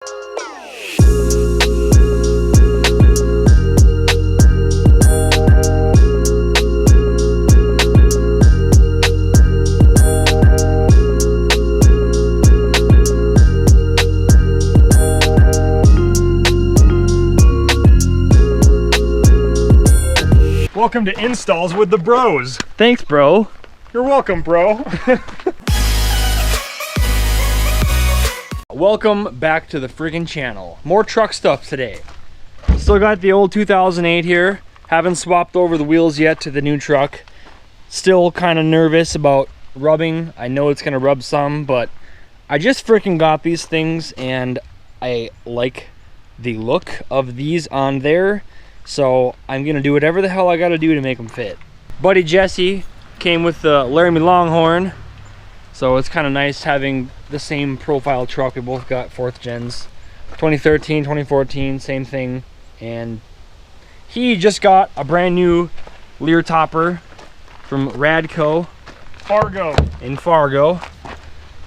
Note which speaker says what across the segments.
Speaker 1: Welcome to Installs with the Bros.
Speaker 2: Thanks, bro.
Speaker 1: You're welcome, bro.
Speaker 2: Welcome back to the friggin' channel. More truck stuff today. Still got the old 2008 here. Haven't swapped over the wheels yet to the new truck. Still kind of nervous about rubbing. I know it's gonna rub some, but I just freaking got these things and I like the look of these on there. So I'm gonna do whatever the hell I gotta do to make them fit. Buddy Jesse came with the Laramie Longhorn. So it's kind of nice having the same profile truck. We both got 4th gens. 2013, 2014, same thing. And he just got a brand new Lear topper from Radco.
Speaker 1: Fargo.
Speaker 2: In Fargo.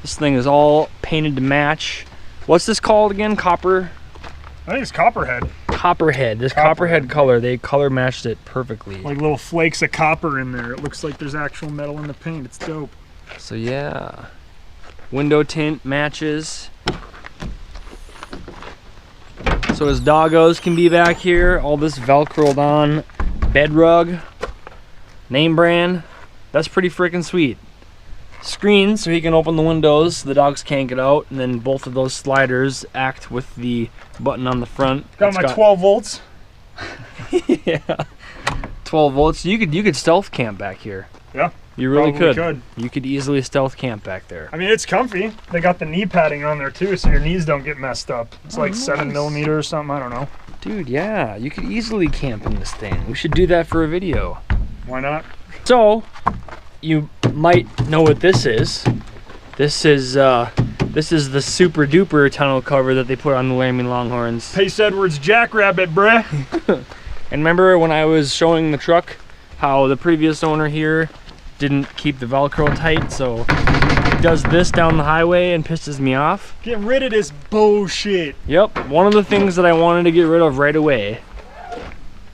Speaker 2: This thing is all painted to match. What's this called again? Copper?
Speaker 1: I think it's Copperhead.
Speaker 2: Copperhead. This Copperhead color, they color matched it perfectly.
Speaker 1: Like little flakes of copper in there. It looks like there's actual metal in the paint. It's dope.
Speaker 2: So yeah. Window tint matches. So his doggos can be back here. All this velcroed on bed rug. Name brand. That's pretty freaking sweet. Screen so he can open the windows, the dogs can't get out, and then both of those sliders act with the button on the front.
Speaker 1: Got my 12 volts.
Speaker 2: Yeah, 12 volts. You could stealth camp back here.
Speaker 1: Yeah,
Speaker 2: you really
Speaker 1: could.
Speaker 2: You could easily stealth camp back there.
Speaker 1: I mean, it's comfy. They got the knee padding on there too, so your knees don't get messed up. It's like
Speaker 2: nice.
Speaker 1: 7mm or something. I don't know.
Speaker 2: Dude, yeah, you could easily camp in this thing. We should do that for a video.
Speaker 1: Why not?
Speaker 2: So, you might know what this is. This is the super duper tonneau cover that they put on the Laramie Longhorns.
Speaker 1: Pace Edwards Jackrabbit, bruh.
Speaker 2: And remember when I was showing the truck how the previous owner here didn't keep the Velcro tight, so he does this down the highway and pisses me off.
Speaker 1: Get rid of this bullshit.
Speaker 2: Yep, one of the things that I wanted to get rid of right away,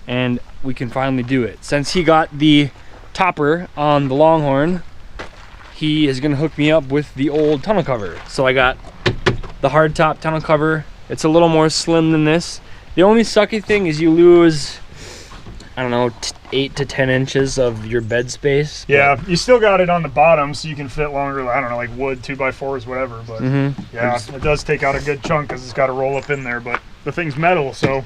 Speaker 2: and we can finally do it. Since he got the topper on the Longhorn, he is gonna hook me up with the old tonneau cover. So I got the hardtop tonneau cover. It's a little more slim than this. The only sucky thing is you lose, I don't know, 8 to 10 inches of your bed space.
Speaker 1: Yeah, you still got it on the bottom so you can fit longer, I don't know, like wood 2x4s, whatever, but yeah, it does take out a good chunk because it's got to roll up in there, but the thing's metal, so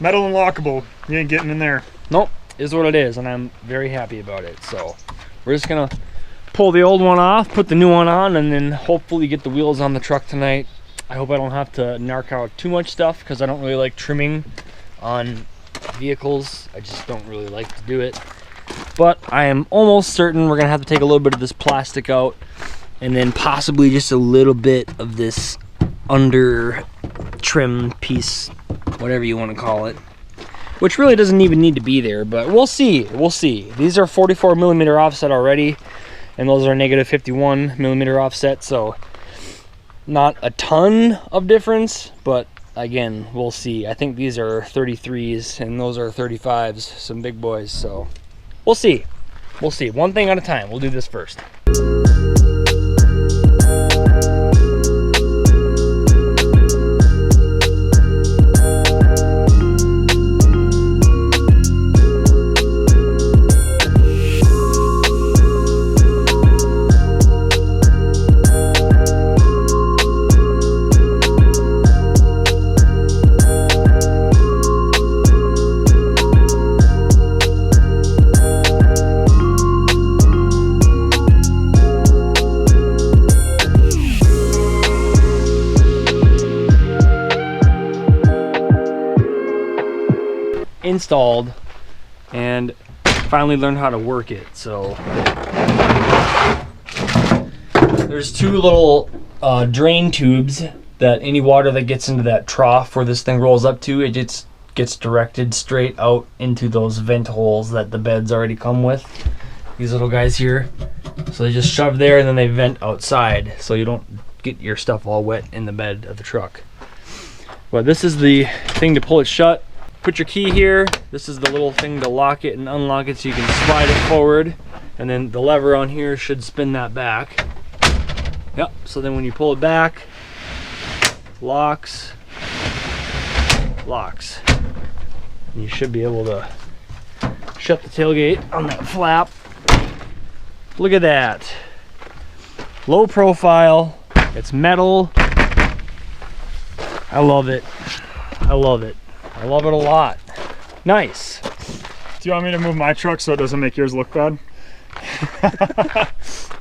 Speaker 1: metal and lockable. You ain't getting in there.
Speaker 2: Nope, is what it is, and I'm very happy about it. So we're just gonna pull the old one off, put the new one on, and then hopefully get the wheels on the truck tonight. I hope I don't have to narc out too much stuff because I don't really like trimming on vehicles. I just don't really like to do it. But I am almost certain we're gonna have to take a little bit of this plastic out and then possibly just a little bit of this under trim piece, whatever you want to call it, which really doesn't even need to be there, but we'll see. These are 44mm offset already, and those are negative 51mm offset, so not a ton of difference, but again, we'll see. I think these are 33s and those are 35s, some big boys, so we'll see. One thing at a time. We'll do this first. Installed and finally learned how to work it. So there's two little drain tubes that any water that gets into that trough where this thing rolls up to, it just gets directed straight out into those vent holes that the beds already come with. These little guys here. So they just shove there and then they vent outside so you don't get your stuff all wet in the bed of the truck. But this is the thing to pull it shut. Put your key here. This is the little thing to lock it and unlock it so you can slide it forward. And then the lever on here should spin that back. Yep, so then when you pull it back, locks. And you should be able to shut the tailgate on that flap. Look at that. Low profile, it's metal. I love it. I love it. I love it a lot. Nice.
Speaker 1: Do you want me to move my truck so it doesn't make yours look bad?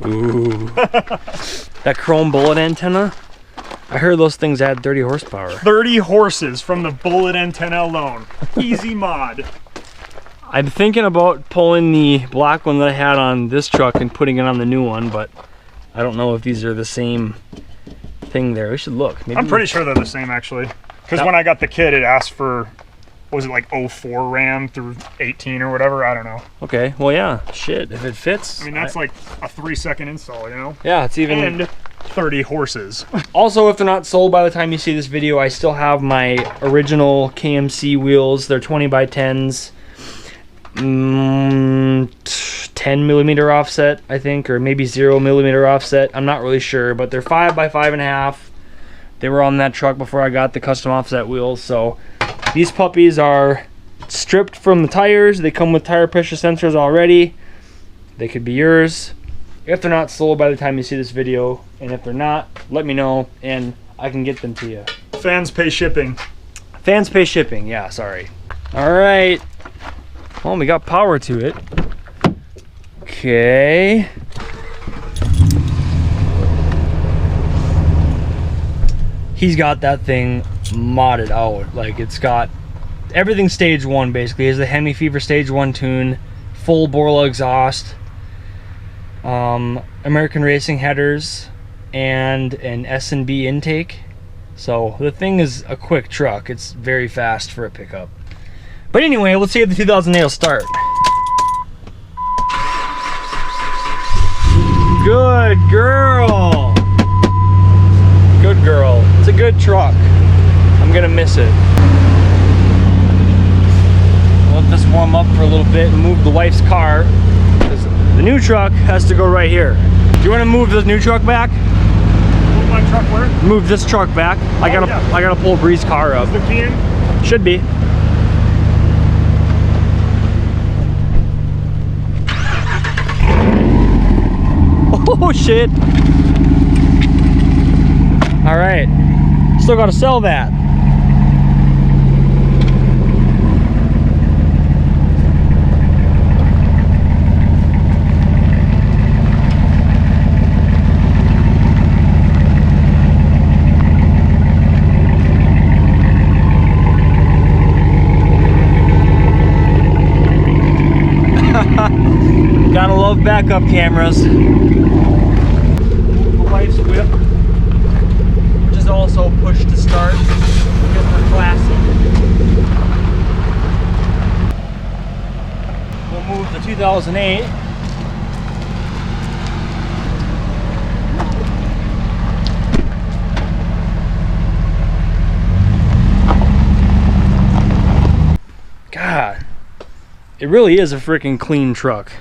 Speaker 2: Ooh. That chrome bullet antenna, I heard those things add 30 horsepower.
Speaker 1: 30 horses from the bullet antenna alone. Easy mod.
Speaker 2: I'm thinking about pulling the black one that I had on this truck and putting it on the new one, but I don't know if these are the same thing there. We should look. Maybe
Speaker 1: I'm pretty sure they're the same actually. Because when I got the kit, it asked for, what was it, like 04 RAM through 18 or whatever? I don't know.
Speaker 2: Okay, well yeah, shit, if it fits.
Speaker 1: I mean, that's like a 3-second install, you know?
Speaker 2: Yeah, it's even...
Speaker 1: And 30 horses.
Speaker 2: Also, if they're not sold by the time you see this video, I still have my original KMC wheels. They're 20 by 10s. 10 millimeter offset, I think, or maybe 0 millimeter offset. I'm not really sure, but they're 5 by 5.5. They were on that truck before I got the custom offset wheels. So these puppies are stripped from the tires. They come with tire pressure sensors already. They could be yours if they're not sold by the time you see this video, and if they're not, let me know and I can get them to you.
Speaker 1: Fans pay shipping.
Speaker 2: Fans pay shipping, yeah, sorry. All right, well, we got power to it. Okay. He's got that thing modded out. Like, it's got everything stage 1 basically. It's the Hemi Fever stage 1 tune, full Borla exhaust, American Racing headers, and an S&B intake. So the thing is a quick truck. It's very fast for a pickup. But anyway, let's see if the 2008 will start. Good girl. Good girl. It's a good truck. I'm gonna miss it. Let this warm up for a little bit and move the wife's car, because the new truck has to go right here. Do you want to move the new truck back?
Speaker 1: Move my truck where?
Speaker 2: Move this truck back. I gotta pull Bree's car up.
Speaker 1: Is the key in?
Speaker 2: Should be. Oh shit. All right, still gotta sell that. Gotta love backup cameras. The wife's whip, which is also push to start because we're classy. We'll move the 2008. God, it really is a freaking clean truck.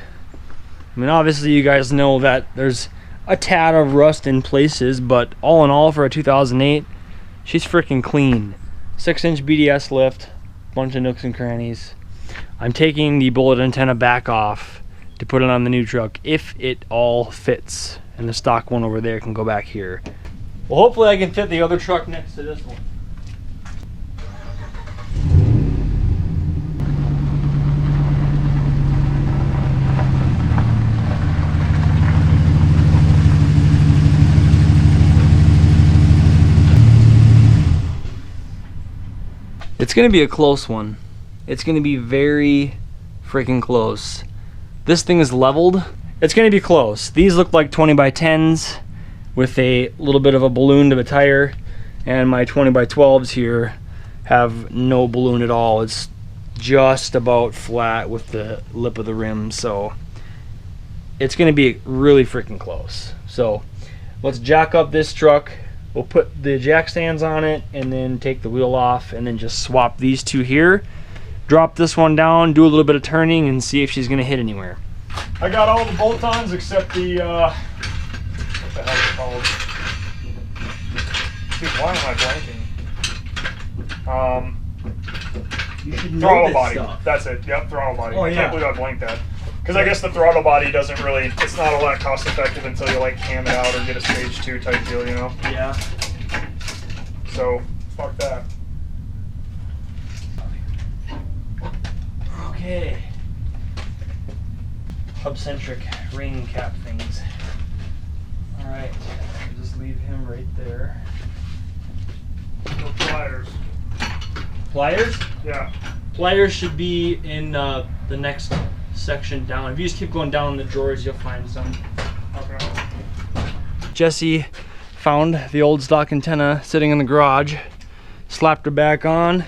Speaker 2: I mean, obviously you guys know that there's a tad of rust in places, but all in all, for a 2008, she's freaking clean. 6-inch BDS lift, bunch of nooks and crannies. I'm taking the bullet antenna back off to put it on the new truck if it all fits, and the stock one over there can go back here. Well, hopefully I can fit the other truck next to this one. It's gonna be a close one. It's gonna be very freaking close. This thing is leveled. It's gonna be close. These look like 20 by 10s with a little bit of a balloon to the tire, and my 20 by 12s here have no balloon at all. It's just about flat with the lip of the rim, so it's gonna be really freaking close. So let's jack up this truck, we'll put the jack stands on it and then take the wheel off and then just swap these two here. Drop this one down, do a little bit of turning, and see if she's gonna hit anywhere.
Speaker 1: I got all the bolt-ons except the, what the hell is it called? Dude, why am I blanking?
Speaker 2: You should know
Speaker 1: throttle
Speaker 2: this
Speaker 1: body.
Speaker 2: stuff.
Speaker 1: That's it. Yep, throttle body.
Speaker 2: Oh,
Speaker 1: I
Speaker 2: yeah.
Speaker 1: can't believe I blanked that. Because I guess the throttle body doesn't really, it's not all that cost effective until you like ham it out or get a stage 2 type deal, you know?
Speaker 2: Yeah.
Speaker 1: So, fuck that.
Speaker 2: Okay. Hub-centric ring cap things. Alright, just leave him right there.
Speaker 1: No pliers.
Speaker 2: Pliers?
Speaker 1: Yeah.
Speaker 2: Pliers should be in the next section down. If you just keep going down the drawers, you'll find some.
Speaker 1: Okay.
Speaker 2: Jesse found the old stock antenna sitting in the garage, slapped her back on.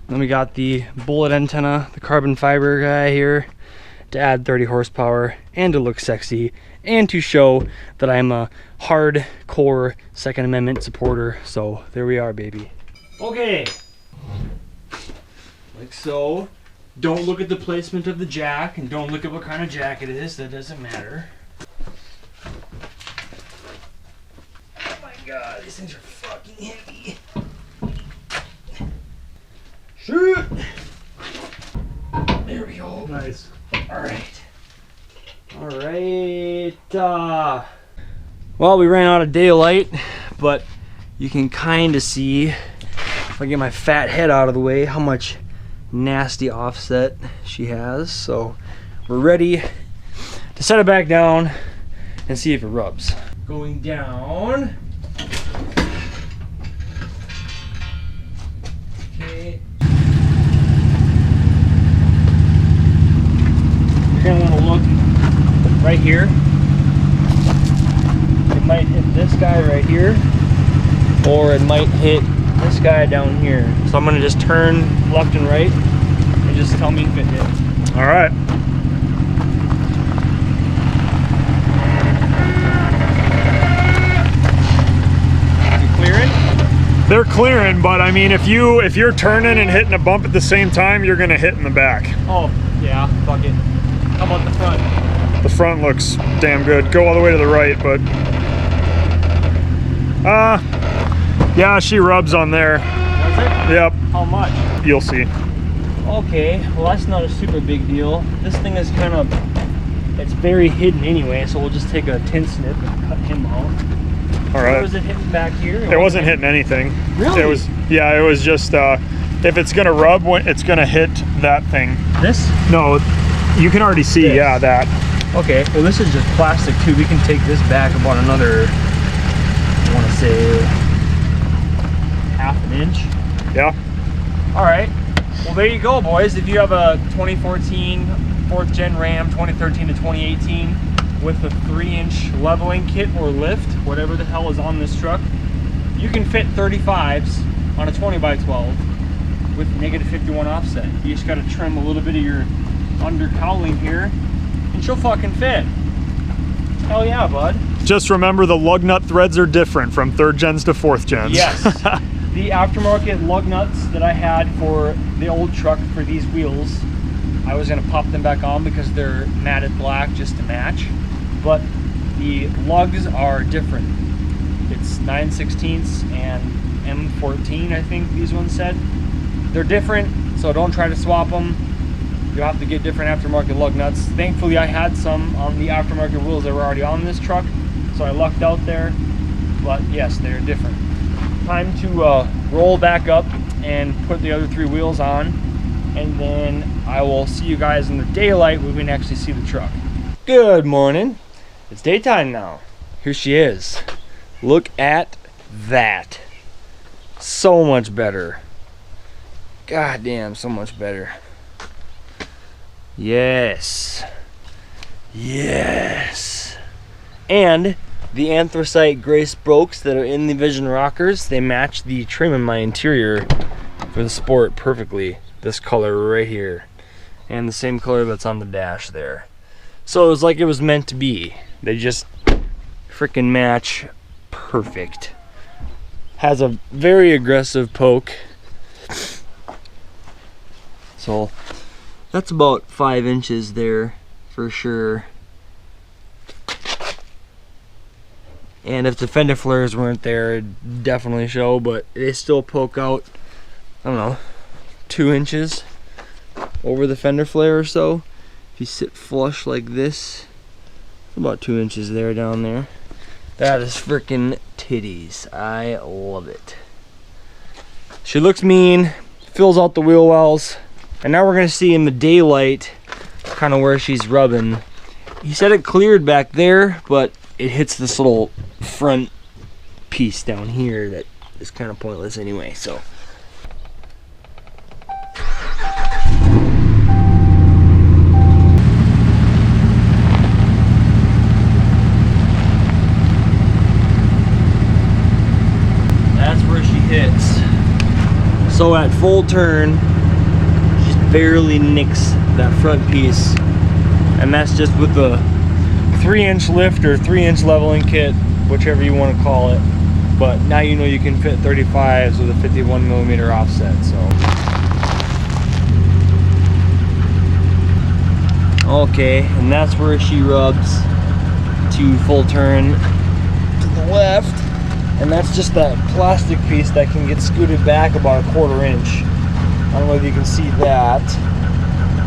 Speaker 2: Then we got the bullet antenna, the carbon fiber guy here, to add 30 horsepower and to look sexy and to show that I'm a hardcore Second Amendment supporter. So there we are, baby. Okay. Like so. Don't look at the placement of the jack, and don't look at what kind of jack it is. That doesn't matter. Oh my god, these things are fucking heavy. Shoot! There we go.
Speaker 1: Nice.
Speaker 2: Alright. Alright. Well, we ran out of daylight, but you can kind of see, if I get my fat head out of the way, how much nasty offset she has. So we're ready to set it back down and see if it rubs. Going down. Okay. You're gonna want to look right here. It might hit this guy right here, or it might hit this guy down here. So I'm gonna just turn left and right and just tell me if it hits.
Speaker 1: All right.
Speaker 2: You clearing?
Speaker 1: They're clearing, but I mean, if you're turning and hitting a bump at the same time, you're gonna hit in the back.
Speaker 2: Oh, yeah, fuck it. How about the front?
Speaker 1: The front looks damn good. Go all the way to the right, but yeah, she rubs on there.
Speaker 2: Does it?
Speaker 1: Yep,
Speaker 2: How much?
Speaker 1: you'll see.
Speaker 2: Okay, well that's not a super big deal. This thing is kind of, it's very hidden anyway, so we'll just take a tin snip and cut him out.
Speaker 1: All right.
Speaker 2: Or was it hitting back here?
Speaker 1: It wasn't hitting anything.
Speaker 2: Really?
Speaker 1: It was, yeah, it was just, if it's gonna rub, it's gonna hit that thing.
Speaker 2: This?
Speaker 1: No, you can already see,
Speaker 2: This.
Speaker 1: yeah, that.
Speaker 2: Okay, well this is just plastic too. We can take this back about another, I want to say, half an inch.
Speaker 1: Yeah.
Speaker 2: All right. Well, there you go, boys. If you have a 2014 4th Gen Ram 2013 to 2018 with a 3-inch leveling kit or lift, whatever the hell is on this truck, you can fit 35s on a 20x12 with negative 51 offset. You just got to trim a little bit of your undercowling here, and she'll fucking fit. Hell yeah, bud.
Speaker 1: Just remember the lug nut threads are different from 3rd gens to 4th gens.
Speaker 2: Yes. The aftermarket lug nuts that I had for the old truck for these wheels, I was gonna pop them back on because they're matted black just to match. But the lugs are different. It's 9/16 and M14, I think these ones said. They're different, so don't try to swap them. You'll have to get different aftermarket lug nuts. Thankfully, I had some on the aftermarket wheels that were already on this truck, so I lucked out there. But yes, they're different. Time to roll back up and put the other 3 wheels on, and then I will see you guys in the daylight when we can actually see the truck. Good morning. It's daytime now. Here she is. Look at that. So much better. God damn, so much better. Yes. Yes. And the anthracite gray spokes that are in the Vision rockers, they match the trim in my interior for the Sport perfectly. This color right here. And the same color that's on the dash there. So it was like it was meant to be. They just freaking match perfect. has a very aggressive poke. So that's about 5 inches there for sure. And if the fender flares weren't there, it'd definitely show, but they still poke out, I don't know, 2 inches over the fender flare or so. If you sit flush like this, about 2 inches there down there. That is freaking titties. I love it. She looks mean, fills out the wheel wells, and now we're gonna see in the daylight kind of where she's rubbing. He said it cleared back there, but it hits this little front piece down here that is kind of pointless anyway, so. That's where she hits. So at full turn, she barely nicks that front piece, and that's just with the 3-inch lift or 3-inch leveling kit, whichever you want to call it. But now you know you can fit 35s with a 51mm offset. So okay, and that's where she rubs to full turn to the left, and that's just that plastic piece that can get scooted back about a 1/4 inch. I don't know if you can see that,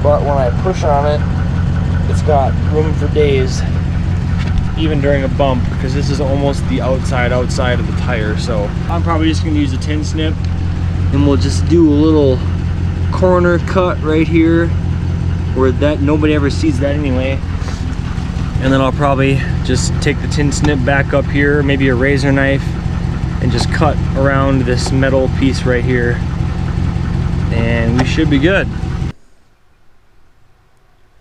Speaker 2: but when I push on it, it's got room for days, even during a bump, because this is almost the outside of the tire. So I'm probably just gonna use a tin snip, and we'll just do a little corner cut right here where that nobody ever sees that anyway. And then I'll probably just take the tin snip back up here, maybe a razor knife, and just cut around this metal piece right here, and we should be good.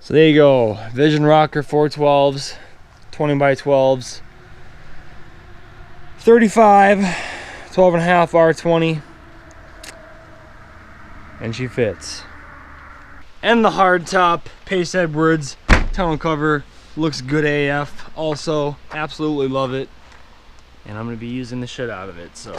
Speaker 2: So there you go, Vision Rocker 412s, 20x12s, 35, 12.5 R20, and she fits. And the hardtop Pace Edwards tonneau cover looks good AF. Also, absolutely love it, and I'm gonna be using the shit out of it. So.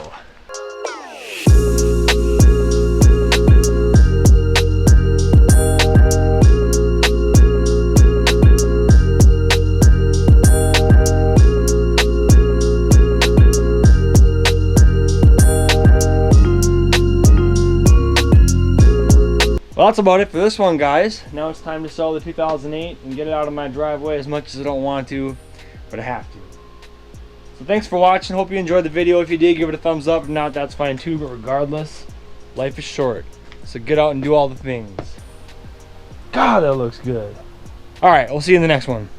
Speaker 2: Well, that's about it for this one, guys. Now it's time to sell the 2008 and get it out of my driveway, as much as I don't want to, but I have to. So thanks for watching. Hope you enjoyed the video. If you did, give it a thumbs up. If not, that's fine too, but regardless, life is short. So get out and do all the things. God, that looks good. All right, we'll see you in the next one.